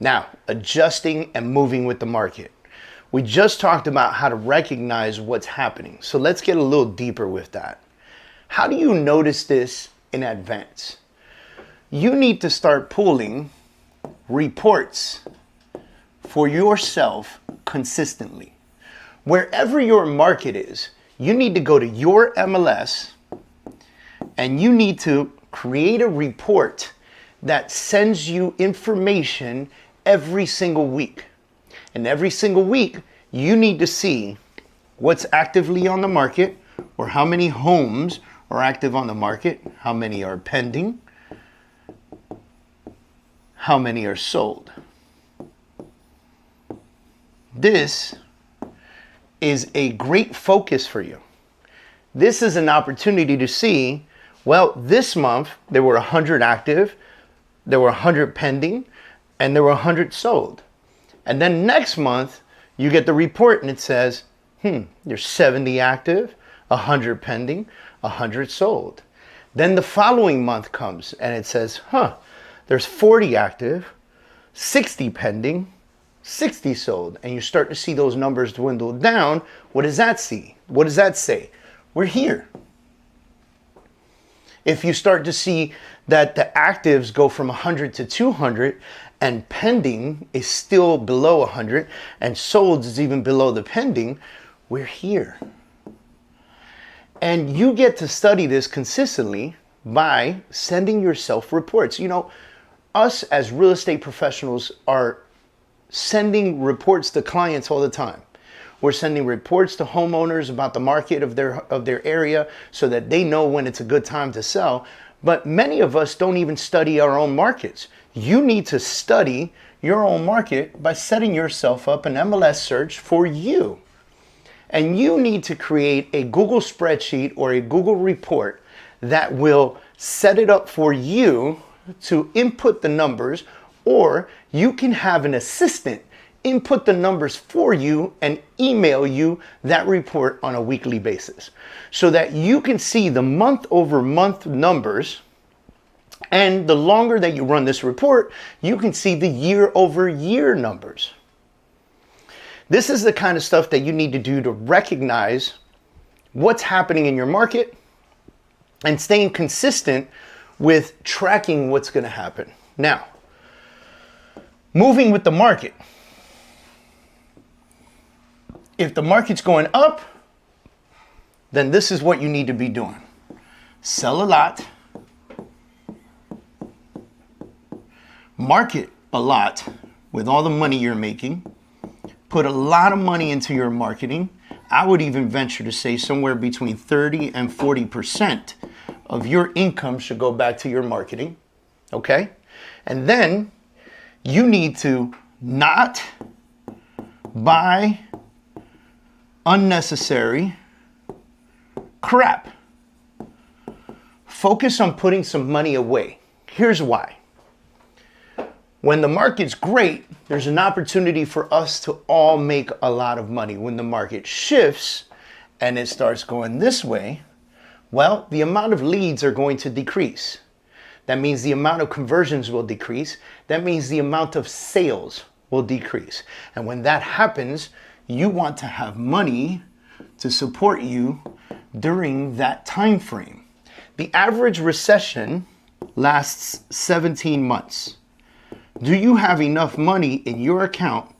Now, adjusting and moving with the market. We just talked about how to recognize what's happening. So let's get a little deeper with that. How do you notice this in advance? You need to start pulling reports for yourself consistently. Wherever your market is, you need to go to your MLS and you need to create a report that sends you information every single week. And every single week, you need to see what's actively on the market, or how many homes are active on the market, how many are pending, how many are sold. This is a great focus for you. This is an opportunity to see, well, this month there were 100 active, there were 100 pending, and there were 100 sold. And then next month, you get the report and it says, there's 70 active, 100 pending, 100 sold. Then the following month comes and it says, there's 40 active, 60 pending, 60 sold. And you start to see those numbers dwindle down. What does that see? What does that say? We're here. If you start to see that the actives go from 100 to 200 and pending is still below 100 and sold is even below the pending, we're here. And you get to study this consistently by sending yourself reports. You know, us as real estate professionals are sending reports to clients all the time. We're sending reports to homeowners about the market of their area so that they know when it's a good time to sell. But many of us don't even study our own markets. You need to study your own market by setting yourself up an MLS search for you. And you need to create a Google spreadsheet or a Google report that will set it up for you to input the numbers, or you can have an assistant input the numbers for you and email you that report on a weekly basis so that you can see the month over month numbers. And the longer that you run this report, you can see the year over year numbers. This is the kind of stuff that you need to do to recognize what's happening in your market and staying consistent with tracking what's going to happen. Now, moving with the market. If the market's going up, then this is what you need to be doing. Sell a lot, market a lot with all the money you're making, put a lot of money into your marketing. I would even venture to say somewhere between 30 and 40% of your income should go back to your marketing, okay? And then you need to not buy unnecessary crap. Focus on putting some money away. Here's why. When the market's great, there's an opportunity for us to all make a lot of money. When the market shifts and it starts going this way, well, the amount of leads are going to decrease. That means the amount of conversions will decrease. That means the amount of sales will decrease. And when that happens, you want to have money to support you during that time frame. The average recession lasts 17 months. Do you have enough money in your account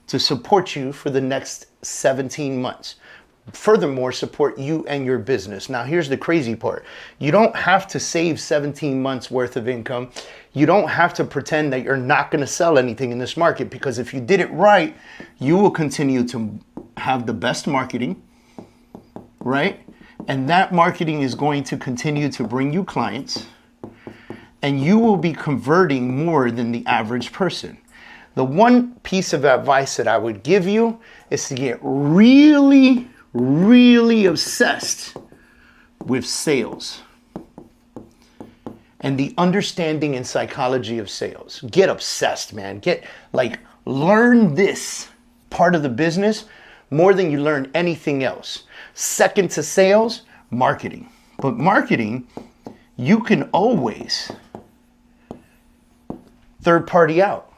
to support you for the next 17 months? Furthermore, support you and your business. Now, here's the crazy part. You don't have to save 17 months worth of income. You don't have to pretend that you're not going to sell anything in this market, because if you did it right, you will continue to have the best marketing, right? And that marketing is going to continue to bring you clients, and you will be converting more than the average person. The one piece of advice that I would give you is to get really, really obsessed with sales and the understanding and psychology of sales. Get obsessed, man. Learn this part of the business more than you learn anything else. Second to sales, marketing. But marketing, you can always third party out.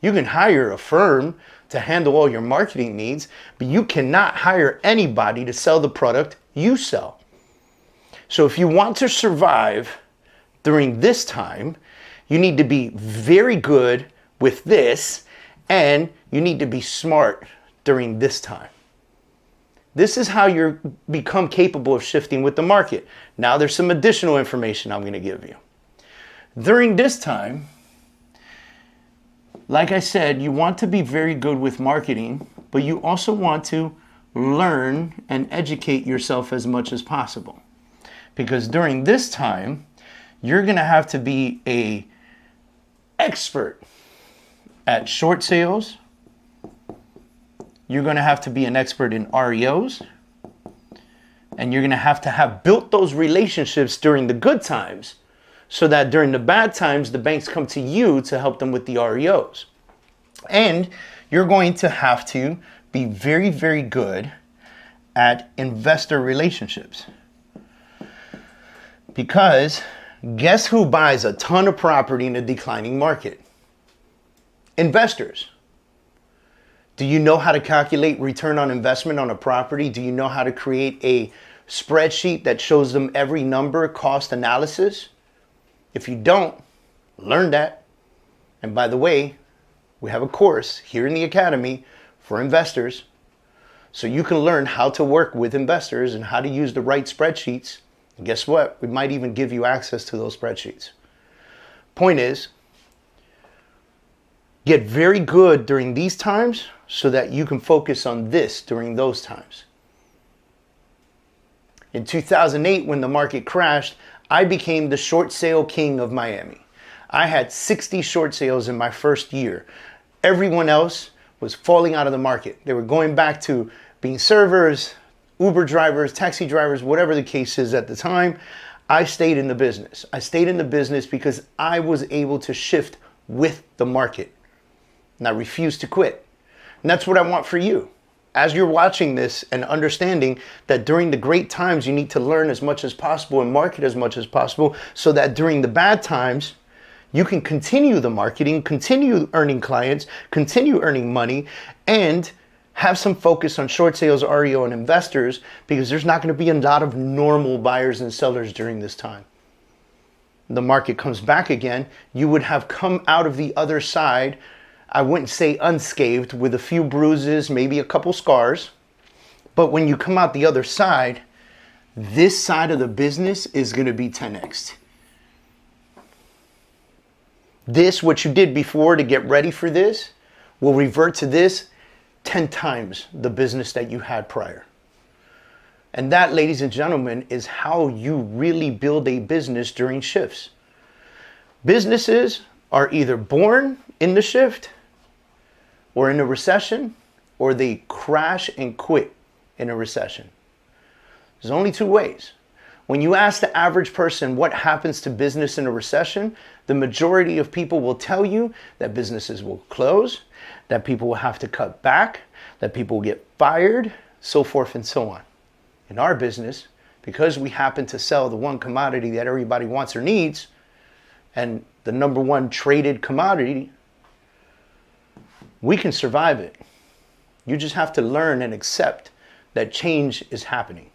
You can hire a firm to handle all your marketing needs, but you cannot hire anybody to sell the product you sell. So if you want to survive during this time, you need to be very good with this, and you need to be smart during this time. This is how you become capable of shifting with the market. Now there's some additional information I'm going to give you. During this time, like I said, you want to be very good with marketing, but you also want to learn and educate yourself as much as possible. Because during this time, you're going to have to be an expert at short sales. You're going to have to be an expert in REOs. And you're going to have built those relationships during the good times, so that during the bad times, the banks come to you to help them with the REOs. And you're going to have to be very, very good at investor relationships. Because guess who buys a ton of property in a declining market? Investors. Do you know how to calculate return on investment on a property? Do you know how to create a spreadsheet that shows them every number, cost analysis? If you don't, learn that. And by the way, we have a course here in the Academy for investors, so you can learn how to work with investors and how to use the right spreadsheets. And guess what? We might even give you access to those spreadsheets. Point is, get very good during these times so that you can focus on this during those times. In 2008, when the market crashed, I became the short sale king of Miami. I had 60 short sales in my first year. Everyone else was falling out of the market. They were going back to being servers, Uber drivers, taxi drivers, whatever the case is at the time. I stayed in the business. I stayed in the business because I was able to shift with the market. And I refused to quit. And that's what I want for you. As you're watching this and understanding that during the great times, you need to learn as much as possible and market as much as possible, so that during the bad times, you can continue the marketing, continue earning clients, continue earning money, and have some focus on short sales, REO, and investors, because there's not going to be a lot of normal buyers and sellers during this time. The market comes back again, you would have come out of the other side, I wouldn't say unscathed, with a few bruises, maybe a couple scars. But when you come out the other side, this side of the business is going to be 10x. This, what you did before to get ready for this, will revert to this 10 times the business that you had prior. And that, ladies and gentlemen, is how you really build a business during shifts. Businesses are either born in the shift or in a recession, or they crash and quit in a recession. There's only two ways. When you ask the average person what happens to business in a recession, the majority of people will tell you that businesses will close, that people will have to cut back, that people will get fired, so forth and so on. In our business, because we happen to sell the one commodity that everybody wants or needs, and the number one traded commodity, we can survive it. You just have to learn and accept that change is happening.